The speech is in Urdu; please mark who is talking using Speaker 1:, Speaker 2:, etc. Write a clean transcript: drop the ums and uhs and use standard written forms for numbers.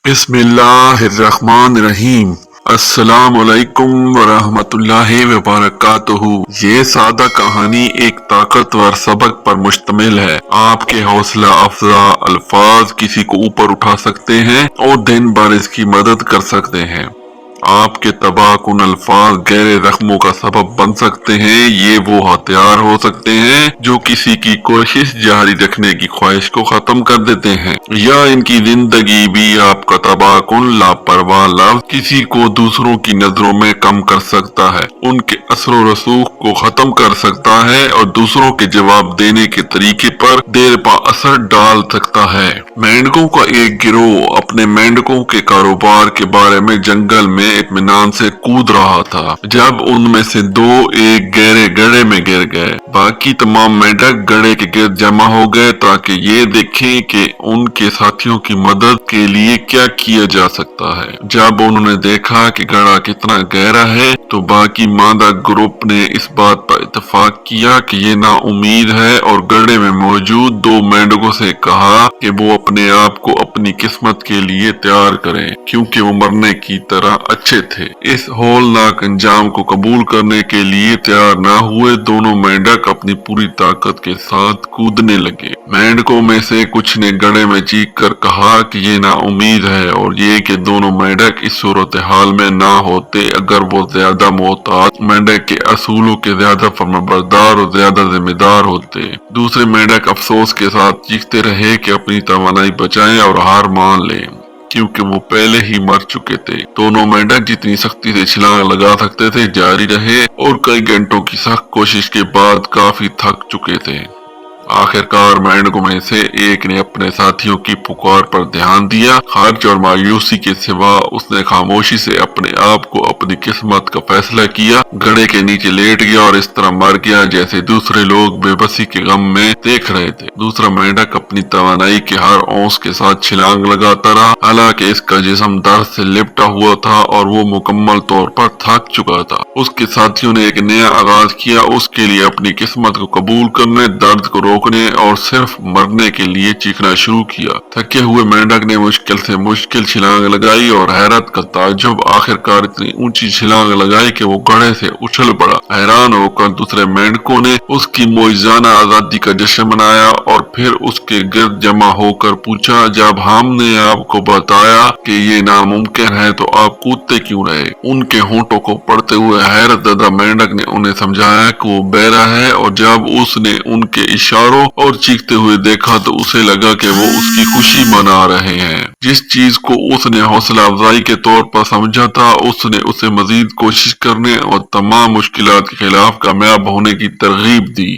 Speaker 1: بسم اللہ الرحمن الرحیم۔ السلام علیکم ورحمۃ اللہ وبرکاتہ۔ یہ سادہ کہانی ایک طاقتور سبق پر مشتمل ہے۔ آپ کے حوصلہ افزا الفاظ کسی کو اوپر اٹھا سکتے ہیں اور دن بھر اس کی مدد کر سکتے ہیں۔ آپ کے تباہ کن الفاظ گہرے زخموں کا سبب بن سکتے ہیں۔ یہ وہ ہتھیار ہو سکتے ہیں جو کسی کی کوشش جاری رکھنے کی خواہش کو ختم کر دیتے ہیں، یا ان کی زندگی بھی آپ کا تباہ کن لاپرواہ لفظ کسی کو دوسروں کی نظروں میں کم کر سکتا ہے، ان کے اثر و رسوخ کو ختم کر سکتا ہے اور دوسروں کے جواب دینے کے طریقے پر دیر پا اثر ڈال سکتا ہے۔ مینڈکوں کا ایک گروہ اپنے مینڈکوں کے کاروبار کے بارے میں جنگل میں اطمینان سے کود رہا تھا جب ان میں سے دو ایک گہرے گڑھے میں گر گئے۔ باقی تمام مینڈک گڑھے کے گرد جمع ہو گئے تاکہ یہ دیکھیں کہ ان کے ساتھیوں کی مدد کے لیے کیا کیا جا سکتا ہے۔ جب انہوں نے دیکھا کہ گڑھا کتنا گہرا ہے تو باقی مادہ گروپ نے اس بات پر اتفاق کیا کہ یہ نا امید ہے اور گڑھے میں موجود دو مینڈکوں سے کہا کہ وہ اپنے آپ کو اپنی قسمت کے لیے تیار کریں، کیونکہ وہ مرنے کی طرح اچھے تھے۔ اس ہولناک انجام کو قبول کرنے کے لیے تیار نہ ہوئے دونوں مینڈک اپنی پوری طاقت کے ساتھ کودنے لگے۔ مینڈکوں میں سے کچھ نے گڑھے میں چیخ کر کہا کہ یہ نا امید ہے، اور یہ کہ دونوں مینڈک اس صورتحال میں نہ ہوتے اگر وہ زیادہ محتاط مینڈک کے اصولوں کے زیادہ فرمانبردار اور زیادہ ذمہ دار ہوتے۔ دوسرے مینڈک افسوس کے ساتھ چیختے رہے کہ اپنی توانائی بچائیں اور ہار مان لیں، کیونکہ وہ پہلے ہی مر چکے تھے۔ دونوں مینڈک جتنی سختی سے چھلانگ لگا سکتے تھے جاری رہے اور کئی گھنٹوں کی سخت کوشش کے بعد کافی تھک چکے تھے۔ آخرکار مینڈکوں میں سے ایک نے اپنے ساتھیوں کی پکار پر دھیان دیا۔ خرچ اور مایوسی کے سوا اس نے خاموشی سے اپنے آپ کو اپنی قسمت کا فیصلہ کیا، گڑھے کے نیچے لیٹ گیا اور اس طرح مر گیا جیسے دوسرے لوگ بے بسی کے غم میں دیکھ رہے تھے۔ دوسرا مینڈک اپنی توانائی کے ہر اونس کے ساتھ چھلانگ لگاتا رہا، حالانکہ اس کا جسم درد سے لپٹا ہوا تھا اور وہ مکمل طور پر تھک چکا تھا۔ اس کے ساتھیوں نے ایک نیا آغاز کیا، اس کے لیے اپنی قسمت کو قبول کرنے، درد کو روکنے اور صرف مرنے کے لیے چیخنا شروع کیا۔ تھکے ہوئے مینڈک نے مشکل سے مشکل چھلانگ لگائی اور حیرت کا تعجب آخرکار اتنی اونچی چھلانگ لگائی کہ وہ گڑھے سے اچھل پڑا۔ حیران ہو کر دوسرے مینڈکوں نے اس کی معجزانہ آزادی کا جشن منایا اور پھر اس کے گرد جمع ہو کر پوچھا، جب ہم نے آپ کو بتایا کہ یہ ناممکن ہے تو آپ کودتے کیوں رہے؟ ان کے ہونٹوں کو پڑھتے ہوئے حیرت زدہ مینڈک نے انہیں سمجھایا کہ وہ بہرا ہے، اور جب اس نے ان کے اشاروں اور چیختے ہوئے دیکھا تو اسے لگا کہ وہ اس کی خوشی منا رہے ہیں۔ جس چیز کو اس نے حوصلہ افزائی کے طور پر سمجھا تھا، اس نے اسے مزید کوشش کرنے اور تمام مشکلات کے خلاف کامیاب ہونے کی ترغیب دی۔